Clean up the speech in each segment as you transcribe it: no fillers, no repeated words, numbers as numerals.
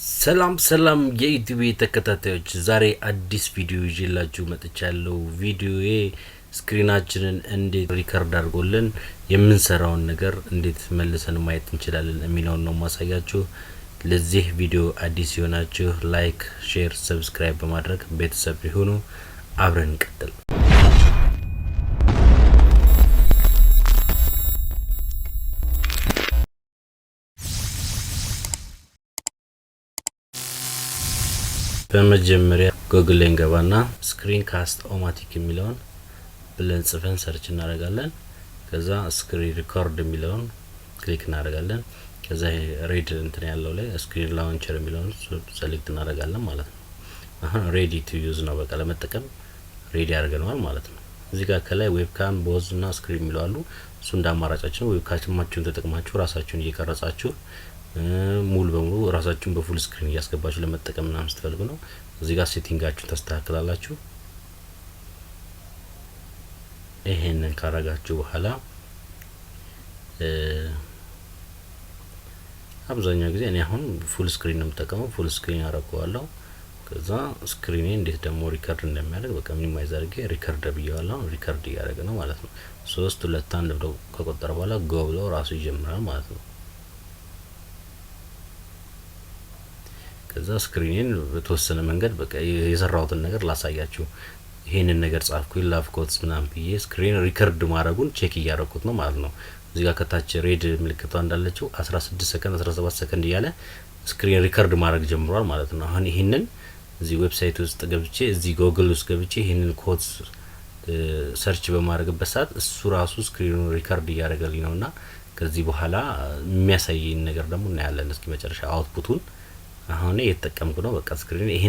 ሰላም የኢትዮጵያ ተከታታዮች ዛሬ አዲስ ቪዲዮ ይዤላችሁ መጥቻለሁ። ቪዲዮዬ ስክሪናችንን እንዴት ሪከርድ አድርጎልን የምንሰራውን ነገር እንዴት መልሰን ማየት እንችላለን የሚለውን ነው ማሳያችሁ። ለዚህ ቪዲዮ አዲስ የሆናችሁ ላይክ፣ ሼር፣ ሰብስክራይብ በማድረግ ቤተሰብ ይሁኑ። አብረን እንቀጥል። በመጀመሪያ ጉግል ላይ እንገባና Screencast-O-Matic የሚለውን ብለን ጽፈን ሰርች እናደርጋለን። ከዛ ስክሪን ሪከርድ የሚለውን ክሊክ እናደርጋለን። ከዛ ሬድ እንትን ያለው ላይ ስክሪን ላውንቸር የሚለውን ሴሌክት እናደርጋለን ማለት ነው። አሁን ሬዲ ቱ ዩዝ ነው፣ በቃ ለመጠቀም ሬዲ አድርገናል ማለት ነው። እዚህ ጋር ከላይ ዌብካም፣ ቦዝ እና ስክሪን የሚለው አሉ። እሱ እንዳማራጫችን ዌብካማችሁን ተጠቅማችሁ ራሳችሁን እየቀረጻችሁ ሙሉ በሙሉ ራሳችሁን በፉል ስክሪን እያስገባችሁ ለመጠቀም እና አስተፈልጉ ነው። እዚህ ጋር ሴቲንጋችሁን ተስተካክላላችሁ። ይሄንን ካረጋችሁ በኋላ አብዛኛው ጊዜ እኔ አሁን ፉል ስክሪን ነው የምጠቀመው። ፉል ስክሪን አረጋዋለሁ። ከዛ ስክሪኔ እንዴት ደግሞ ሪከርድ እንደሚያደርግ በቃ ሚኒማይዝ አድርጌ ሪከርድ ብያለሁ። ሪከርድ እያደረገ ነው ማለት ነው። 3 2 1 ብሎ ከቆጠረ በኋላ ጎ ብሎ ራሱ ይጀምራል ማለት ነው። ከዛ ስክሪኔን በተወሰነ መንገድ በቃ የሰራሁትን ነገር ላሳያችሁ። ይሄንን ነገር ጻፍኩኝ ላቭ ኮትስ ምናምን ብዬ ስክሪን ሪከርድ ማድረጉን ቼክ እያደረኩት ነው ማለት ነው። እዚህ ጋር ከታች ሬድ ምልክቷ እንዳለችው 16 ሰከንድ 17 ሰከንድ እያለ ስክሪን ሪከርድ ማድረግ ጀምሯል ማለት ነው። አሁን ይሄንን እዚህ ዌብሳይት ውስጥ ገብቼ እዚህ ጉግል ውስጥ ገብቼ ይሄንን ኮትስ ሰርች በማድረግበት ሰዓት እሱ ራሱ ስክሪኑን ሪከርድ እያደረገልኝ ነውና ከዚህ በኋላ የሚያሳየኝ ነገር ደግሞ እናያለን። እስኪ መጨረሻ አውትፑቱን አሁን እየተጠቀምኩ ነው። በቃ ስክሪን ይሄ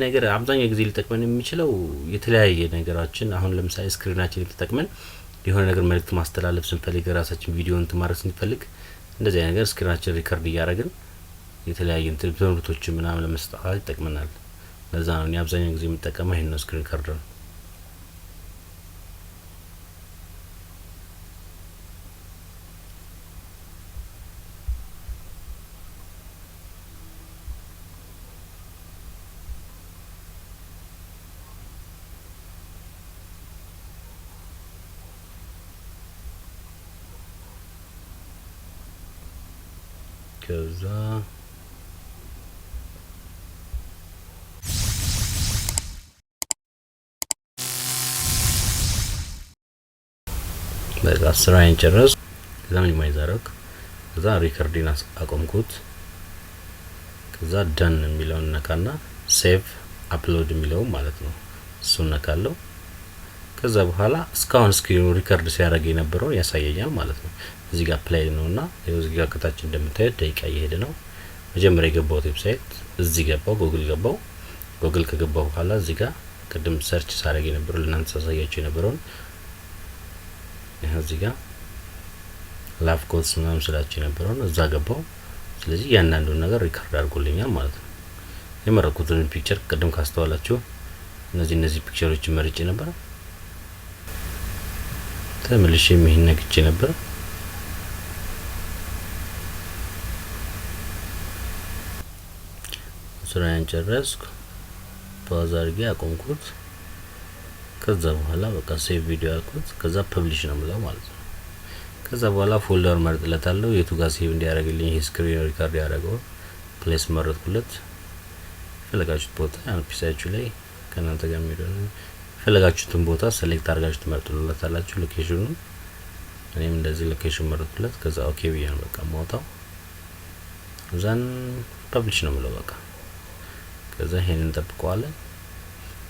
ነገር አብዛኛው ጊዜ ሊጠቅመን የሚችለው የተለያየ ነገራችን አሁን ለምሳሌ ስክሪናችን ተጠቅመን የሆነ ነገር መልእክት ማስተላለፍ ስንፈልግ ራሳችን ቪዲዮን ማድረግ ስንፈልግ እንደዚህ አይነት ነገር ስክሪናችን ሪከርድ እያደረግን የተለያየ ትምህርቶች ምናምን ለመስጠት ይጠቅመናል። ለዛ ነው እኔ አብዛኛው ጊዜ የምጠቀመው ይሄን ነው፣ ስክሪን ሪከርደር። ከዛ በቃ ስራዬን ጨረስ። ከዛ ሚኒማይዝ አደረግ። ከዛ ሪከርዲንግ አቆምኩት። ከዛ ዳን የሚለውን ነካና ሴቭ አፕሎድ የሚለው ማለት ነው እሱን ነካለው። ከዛ በኋላ እስካሁን ስክሪኑ ሪከርድ ሲያደርግ የነበረው ያሳየኛል ማለት ነው። እዚህ ጋር ፕሌይ ነውና እዚህ ጋር ከታች እንደምታዩት ደቂቃ እየሄደ ነው። መጀመሪያ የገባው ዌብሳይት እዚህ ገባው፣ ጉግል ገባው። ጉግል ከገባው በኋላ እዚህ ጋር ቅድም ሰርች ሳደርግ የነበረው ለእናንተ ሳሳያችሁ የነበረውን እዚህ ጋር ላቭ ኮትስ ምናምን ስላችሁ የነበረውን እዛ ገባው። ስለዚህ ያንዳንዱን ነገር ሪከርድ አድርጎልኛል ማለት ነው። የመረኩትን ፒክቸር ቅድም ካስተዋላችሁ እነዚህ ፒክቸሮች መርጬ ነበር። ተመልሼ ይሄን ነክቼ ነበር። ስራዬን ጨረስኩ። ፓውዝ አድርጌ አቆምኩት። ከዛ በኋላ በቃ ሴቭ ቪዲዮ አልኩት። ከዛ ፐብሊሽ ነው የምለው ማለት ነው። ከዛ በኋላ ፎልደር መርጥለታለሁ የቱ ጋር ሴቭ እንዲያደርግልኝ። ይሄ ስክሪን ሪከርድ ያደረገው ፕሌስ መረጥኩለት። ፈለጋችሁት ቦታ ፒሲያችሁ ላይ ከናንተ ጋር የሚሄደው ፈለጋችሁትን ቦታ ሴሌክት አድርጋችሁ ትመርጡለታላችሁ ሎኬሽኑን። እኔም እንደዚህ ሎኬሽን መረጥኩለት። ከዛ ኦኬ ብዬ ነው በቃ ማውጣው። ከዛን ፐብሊሽ ነው የምለው በቃ። ከዛ ይሄንን እንጠብቀዋለን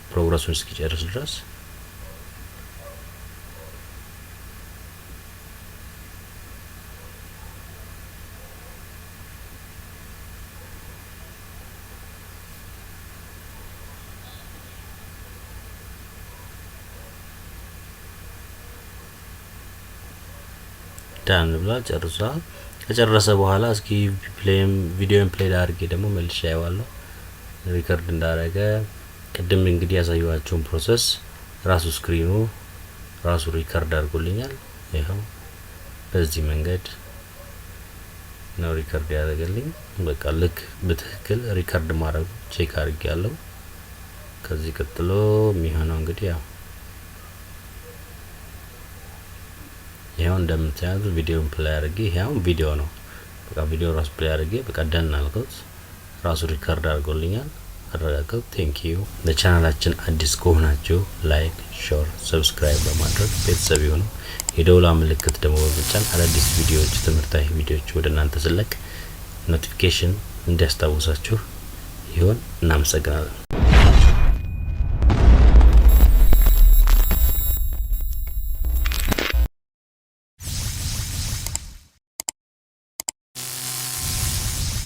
ፕሮግረሱን እስኪጨርስ ድረስ። ዳን ብላ ጨርሷል። ከጨረሰ በኋላ እስኪ ቪዲዮን ፕሌይ አድርጌ ደግሞ መልሼ አየዋለሁ ሪከርድ እንዳደረገ። ቅድም እንግዲህ ያሳየዋችሁን ፕሮሰስ ራሱ ስክሪኑ ራሱ ሪከርድ አድርጎልኛል። ይሄው በዚህ መንገድ ነው ሪከርድ ያደርገልኝ። በቃ ልክ በትክክል ሪከርድ ማድረግ ቼክ አድርጌያለሁ። ከዚህ ቀጥሎ የሚሆነው እንግዲህ ያው እንደምታዩት ቪዲዮን ፕሌይ አድርጌ ያው ቪዲዮ ነው በቃ ቪዲዮ ራስ ፕሌይ አድርጌ በቃ ደን አልኩት። ራሱ ሪከርድ አድርጎልኛል። አረጋግጥ። ቴንክ ዩ። ለቻናላችን አዲስ ከሆናችሁ ላይክ፣ ሼር፣ ሰብስክራይብ በማድረግ ቤተሰብ ይሁኑ። የደውላ ምልክት ደግሞ በመጫን አዳዲስ ቪዲዮዎች ትምህርታዊ ቪዲዮዎች ወደ እናንተ ስለቅ ኖቲፊኬሽን እንዲያስታውሳችሁ ይሁን። እናመሰግናለን።